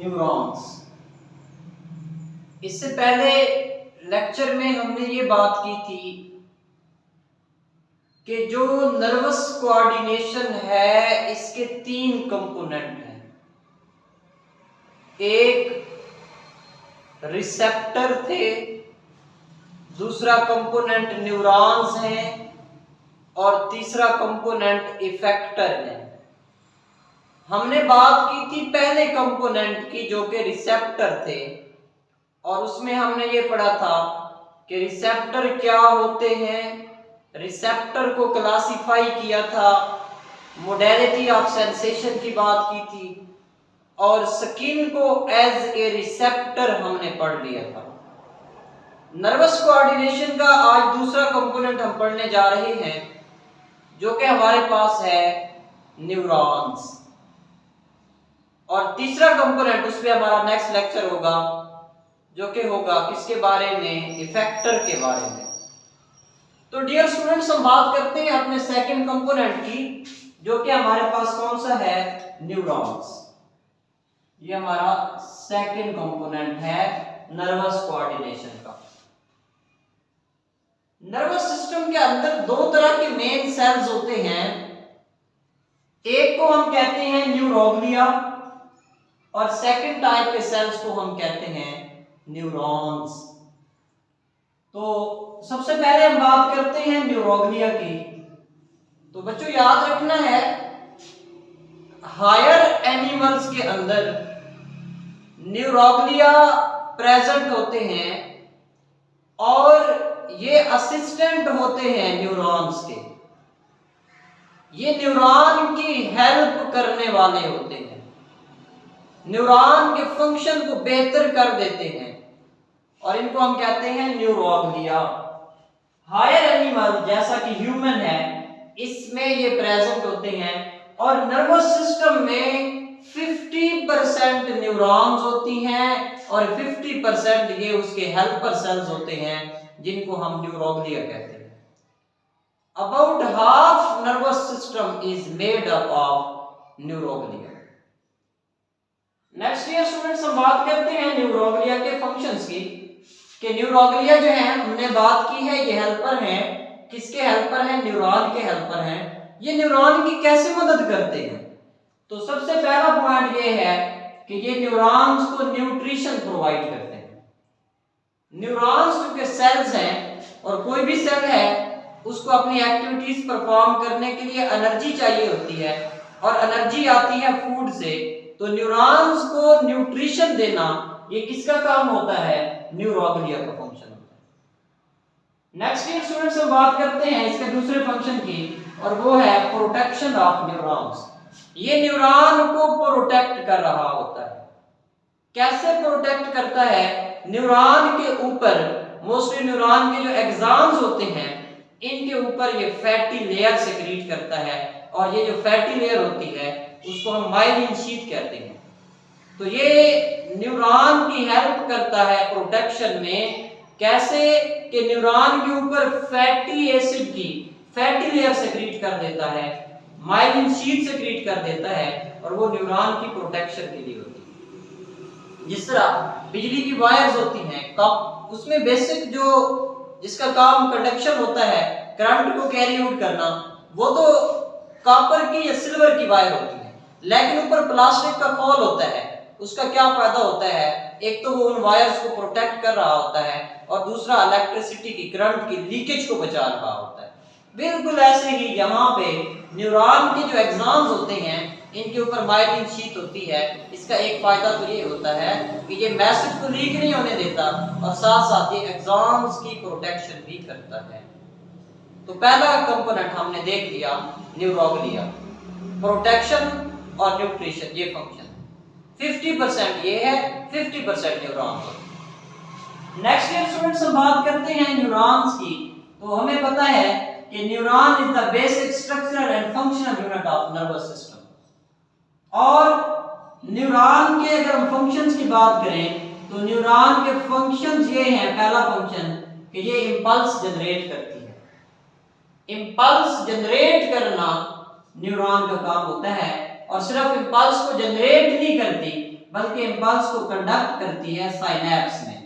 Neurons. इससे पहले lecture में हमने ये बात की थी कि जो नर्वस कोऑर्डिनेशन है इसके 3 कंपोनेंट हैं। एक रिसेप्टर थे, दूसरा कंपोनेंट न्यूरॉन्स हैं और तीसरा कंपोनेंट इफेक्टर है। हमने बात की थी पहले कंपोनेंट की जो कि रिसेप्टर थे, और उसमें हमने ये पढ़ा था कि रिसेप्टर क्या होते हैं, रिसेप्टर को क्लासिफाई किया था, मोडेलिटी ऑफ सेंसेशन की बात की थी, और स्किन को एज ए रिसेप्टर हमने पढ़ लिया था। नर्वस कोऑर्डिनेशन का आज दूसरा कंपोनेंट हम पढ़ने जा रहे हैं जो कि हमारे पास है न्यूरॉन्स, और तीसरा कंपोनेंट उस पे हमारा नेक्स्ट लेक्चर होगा जो कि होगा किसके बारे में, इफेक्टर के बारे में। तो डियर स्टूडेंट्स, हम बात करते हैं अपने सेकंड कंपोनेंट की जो कि हमारे पास कौन सा है, न्यूरॉन्स। ये हमारा सेकंड कंपोनेंट है नर्वस कोऑर्डिनेशन का। नर्वस सिस्टम के अंदर 2 तरह के मेन सेल्स होते हैं। एक को हम कहते हैं न्यूरोग्लिया और सेकंड टाइप के सेल्स को हम कहते हैं न्यूरॉन्स। तो सबसे पहले हम बात करते हैं न्यूरोग्लिया की। तो बच्चों याद रखना है, हायर एनिमल्स के अंदर न्यूरोग्लिया प्रेजेंट होते हैं और ये असिस्टेंट होते हैं न्यूरॉन्स के। ये न्यूरॉन की हेल्प करने वाले होते हैं, न्यूरॉन के फंक्शन को बेहतर कर देते हैं, और इनको हम कहते हैं न्यूरोग्लिया। हायर एनिमल जैसा कि ह्यूमन है, इसमें ये प्रेजेंट होते हैं, और नर्वस सिस्टम में 50% न्यूरॉन्स होती हैं और 50% ये उसके हेल्पर सेल्स होते हैं जिनको हम न्यूरोग्लिया कहते हैं। About half nervous system is made up of neuroglia. Next year students, हम बात करते हैं न्यूरोग्लिया के फंक्शंस की, कि न्यूरोग्लिया जो है हमने बात की है, ये हेल्पर हैं। किसके हेल्पर हैं, न्यूरॉन के हेल्पर हैं। ये न्यूरॉन की कैसे मदद करते हैं? तो सबसे पहला पॉइंट ये है कि ये न्यूरॉन्स को न्यूट्रिशन प्रोवाइड करते हैं। न्यूरॉन्स क्योंकि सेल्स हैं और कोई भी सेल है उसको अपनी एक्टिविटीज परफॉर्म करने के लिए एनर्जी चाहिए होती है, और एनर्जी आती है फूड से। तो न्यूरॉन्स को न्यूट्रिशन देना ये किसका काम होता है, न्यूरोग्लिया का फंक्शन होता है। नेक्स्ट ईयर स्टूडेंट्स, हम बात करते हैं इसके दूसरे फंक्शन की, और वो है प्रोटेक्शन ऑफ न्यूरॉन्स। ये न्यूरॉन को प्रोटेक्ट कर रहा होता है। कैसे प्रोटेक्ट करता है? न्यूरॉन के ऊपर, मोस्टली न्यूरॉन के जो एक्सॉन्स होते हैं इनके ऊपर ये फैटी लेयर सेक्रीट करता है, और ये जो फैटी लेयर होती है उसको हम माइलिन शीथ कहते हैं। तो ये न्यूरॉन की हेल्प करता है प्रोटेक्शन में। कैसे? कि न्यूरॉन के ऊपर फैटी एसिड की फैटी लेयर सेक्रीट कर देता है, माइलिन शीथ सेक्रीट कर देता है, और वो न्यूरॉन की प्रोटेक्शन के लिए होती है। जिस तरह बिजली की वायर्स होती हैं, कब उसमें बेसिक जो जिसका काम कंडक्शन होता है, करंट को कैरी आउट करना, वो तो कॉपर की या सिल्वर की वायर होती है, लेकिन ऊपर प्लास्टिक का फॉल होता है। उसका क्या फायदा होता है? एक तो वो उन वायर्स को प्रोटेक्ट कर रहा होता है, और दूसरा इलेक्ट्रिसिटी की, करंट की लीकेज को बचा रहा होता है। बिल्कुल ऐसे ही यहाँ पे न्यूरॉन के जो एक्सॉन्स होते हैं इनके ऊपर माइलिन शीथ होती है। इसका एक फायदा तो ये होता है कि ये मैसेज को लीक नहीं होने देता, और साथ साथ ये एक्सॉन्स की प्रोटेक्शन भी करता है। तो पहला कंपोनेंट हमने देख लिया, न्यूरोग्लिया, प्रोटेक्शन और न्यूट्रिशन, ये फंक्शन। 50% ये है, 50% न्यूरॉन्स। नेक्स्ट ईयर स्टूडेंट्स, हम बात करते हैं न्यूरॉन्स की। तो हमें पता है कि neuron is the basic structural and functional unit of nervous system. और न्यूरॉन के अगर हम फंक्शंस की बात करें तो न्यूरॉन के फंक्शंस ये हैं। पहला फंक्शन कि ये इंपल्स जनरेट करती है। इंपल्स जनरेट करना न्यूरॉन का काम होता है, और सिर्फ इंपल्स को जनरेट नहीं करती बल्कि इम्पल्स को कंडक्ट करती है साइनैप्स में।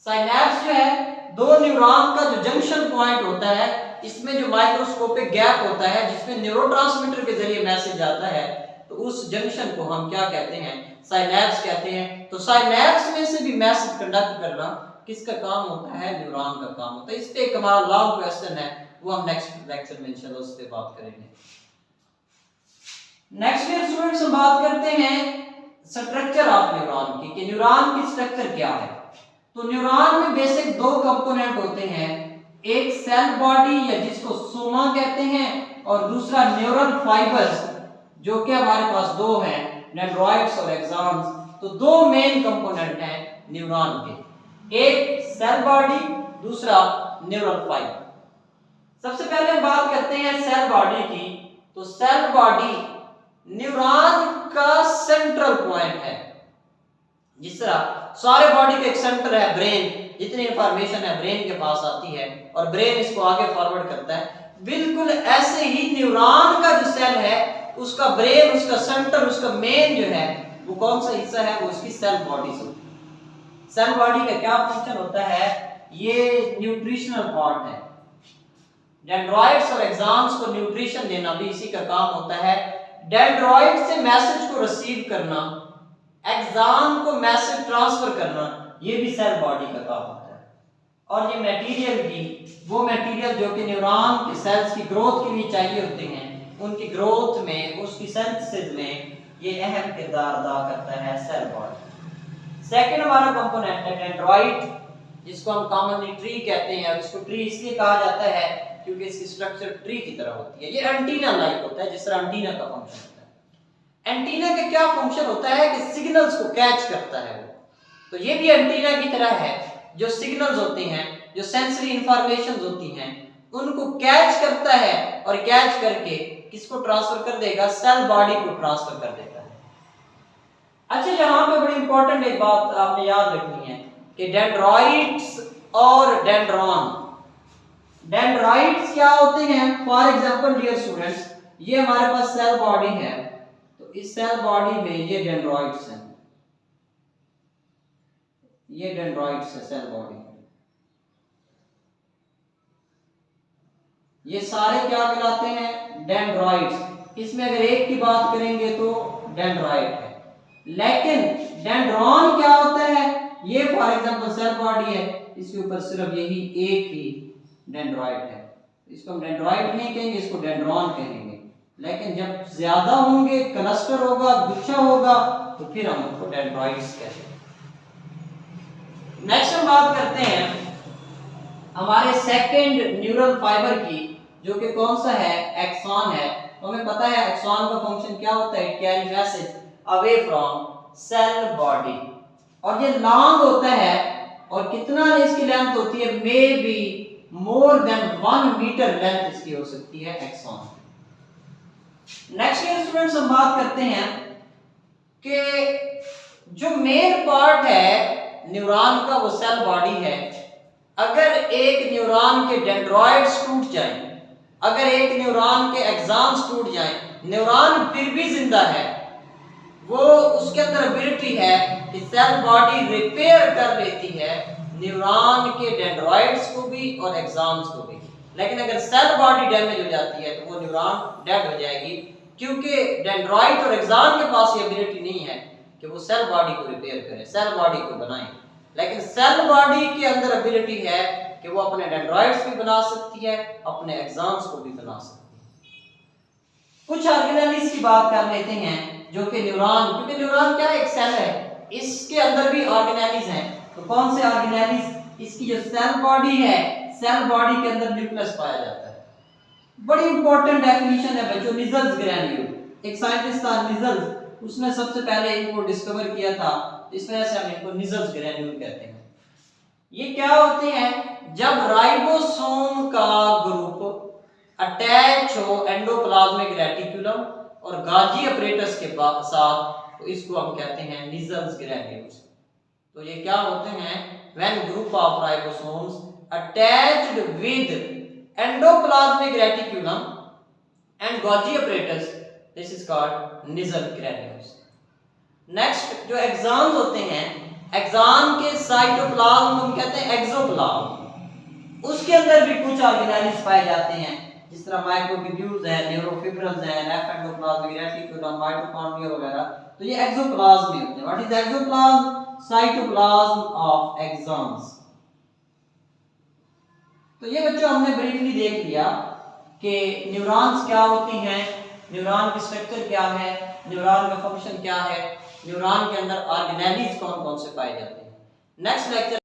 साइनैप्स जो है दो न्यूरॉन का जो जंक्शन पॉइंट होता है, इसमें जो माइक्रोस्कोपिक गैप होता है जिसमें न्यूरोट्रांसमीटर के जरिए मैसेज आता है, तो उस जंक्शन को हम क्या कहते हैं, साइनैप्स कहते हैं। तो साइनैप्स में से भी मैसेज कंडक्ट करना किसका काम होता है, न्यूरॉन का काम होता है। इस पे एक हमारा लॉन्ग क्वेश्चन है, वो हम नेक्स्ट लेक्चर में इंशाल्लाह उस पे बात करेंगे। नेक्स्ट ईयर स्टूडेंट्स हम बात करते हैं स्ट्रक्चर ऑफ न्यूरॉन की, कि न्यूरॉन की स्ट्रक्चर क्या है। तो न्यूरॉन में बेसिक दो कंपोनेंट होते हैं, एक सेल बॉडी या जिसको सोमा कहते हैं, और दूसरा न्यूरल फाइबर्स जो कि हमारे पास दो हैं, डेंड्राइट्स और एक्सॉन्स। तो दो मेन कंपोनेंट हैं न्यूरॉन के, एक सेल बॉडी, दूसरा न्यूरल फाइबर। सबसे पहले हम बात करते हैं सेल बॉडी की। तो सेल बॉडी न्यूरॉन का सेंट्रल पॉइंट है। जिस तरह सारे बॉडी का एक सेंटर है ब्रेन, जितनी इंफॉर्मेशन है ब्रेन के पास आती है और ब्रेन इसको आगे फॉरवर्ड करता है, बिल्कुल ऐसे ही न्यूरॉन का जो सेल है उसका ब्रेन, उसका सेंटर, उसका मेन जो है वो कौन सा हिस्सा है, वो उसकी सेल बॉडी से। सेल बॉडी का क्या फंक्शन होता है, ये न्यूट्रिशनल पार्ट है। डेंड्राइट्स और एक्सॉन्स को न्यूट्रिशन देना भी इसी का काम होता है। डेंड्राइट से मैसेज को रिसीव करना, एक्सॉन को मैसेज ट्रांसफर करना, ये भी सेल बॉडी का काम होता है। और ये मटेरियल भी, वो मटेरियल जो कि न्यूरॉन के सेल्स की ग्रोथ के लिए चाहिए होते हैं, उनकी ग्रोथ में, उसकी सिंथेसिस में ये अहम किरदार अदा करता है सेल बॉडी। सेकंड हमारा कंपोनेंट है डेंड्राइट, जिसको हम कॉमनली ट्री कहते हैं। और इसको ट्री इसलिए कहा जाता है क्योंकि इसकी स्ट्रक्चर ट्री की तरह होती है। ये एंटीना लाइक होता है, जिस तरह एंटीना का फंक्शन होता है। एंटीना का क्या फंक्शन होता है कि सिग्नल्स को कैच करता है वो। तो ये भी एंटीना की तरह है, जो सिग्नल्स होते हैं, जो सेंसरी इंफॉर्मेशन होती हैं, उनको कैच करता है और कैच करके किसको ट्रांसफर कर देगा, सेल बॉडी को ट्रांसफर कर देता है। अच्छा, यहाँ पे बड़ी इंपॉर्टेंट एक बात आपने याद रखनी है कि डेंड्राइट्स और डेंड्रॉन, डेंड्राइट्स क्या होते हैं, फॉर एग्जांपल डियर स्टूडेंट्स, ये हमारे पास सेल बॉडी है, तो इस सेल बॉडी में ये डेंड्राइट्स हैं, ये डेंड्राइट्स है सेल बॉडी। ये सारे क्या कहलाते हैं, डेंड्राइट्स। इसमें अगर एक की बात करेंगे तो डेंड्राइट है, लेकिन डेंड्रॉन क्या होता है, ये फॉर एग्जांपल सेल बॉडी है, इसके ऊपर सिर्फ यही एक ही डेंड्राइट है। इसको हम डेंड्राइट नहीं कहेंगे, इसको डेंड्रॉन कहेंगे। लेकिन जब ज्यादा होंगे, क्लस्टर होगा, गुच्छा होगा, तो फिर हम उनको डेंड्राइट्स कहते हैं। नेक्स्ट हम बात करते हैं हमारे सेकंड न्यूरल फाइबर की, जो कि कौन सा है, एक्सॉन है। तो हमें पता है एक्सॉन का फंक्शन क्या होता है, it carry message away from cell body. और ये लॉन्ग होता है, और कितना इसकी लेंथ होती है, may be more than 1 metre length इसकी हो सकती है एक्सॉन। नेक्स्ट ईयर स्टूडेंट्स हम बात करते हैं कि जो मेन पार्ट है न्यूरॉन का, वो सेल बॉडी है। अगर एक न्यूरॉन के डेंड्राइट्स टूट जाएं, अगर एक न्यूरॉन के एक्सॉन्स टूट जाएं, न्यूरॉन फिर भी जिंदा है, वो उसके अंदर एबिलिटी है कि सेल बॉडी रिपेयर कर लेती है न्यूरॉन के डेंड्राइट्स को भी और एक्सॉन्स को भी। लेकिन अगर सेल बॉडी डैमेज हो जाती है तो वो न्यूरॉन डेड हो जाएगी, क्योंकि डेंड्राइट और एक्सॉन के पास ये एबिलिटी नहीं है कि वो सेल बॉडी को रिपेयर करे, सेल बॉडी को बनाए। लेकिन सेल बॉडी के अंदर एबिलिटी है कि वो अपने डेंड्राइट्स भी बना सकती है, अपने एक्सॉन्स को भी बना सकती है। कुछ ऑर्गेनेलिस की बात कर लेते हैं, जो कि न्यूरॉन, क्योंकि न्यूरॉन क्या एक सेल है, इसके अंदर भी ऑर्गेनेलिस हैं। तो कौन से ऑर्गेनेलिस, इसकी जो सेल बॉडी है, सेल बॉडी के अंदर न्यूक्लियस पाया जाता है। बड़ी इंपॉर्टेंट डेफिनेशन है बच्चों, निजल्स ग्रैन्यूल। एक साइंटिस्ट था निजल्स, उसने सबसे पहले इनको डिस्कवर किया था, इस वजह से हम इनको निजल्स ग्रैन्यूल कहते हैं। ये क्या होते हैं, जब राइबोसोम का ग्रुप अटैच हो एंडोप्लाज्मिक रेटिकुलम और गाल्गी अपरेटस के साथ, तो इसको हम कहते हैं निजल्स ग्रैन्यूल्स। तो ये क्या होते हैं, when group of ribosomes attached with endoplasmic reticulum and Golgi apparatus, this is called Nizal granules। Next जो एक्सॉन्स होते हैं, एक्सॉन के साइटोप्लाज्म हम कहते हैं एक्सोप्लाज्म, उसके अंदर भी कुछ ऑर्गेनेल्स पाए जाते हैं, जिस तरह माइक्रोट्यूब्यूल्स है, न्यूरोफिब्रिल्स है, लेफ्ट एंडोप्लाज्म, रेटिकुलम, माइटोकॉन्ड्रिया वगैरह, तो ये एक्सोप्लाज्म में होते हैं। What is axoplasm? Cytoplasm of axons. तो ये बच्चों हमने ब्रीफली देख लिया कि न्यूरॉन्स क्या होती हैं, न्यूरॉन की स्ट्रक्चर क्या है, न्यूरॉन का फंक्शन क्या है, न्यूरॉन के अंदर ऑर्गेनेल्स कौन कौन से पाए जाते हैं। Next lecture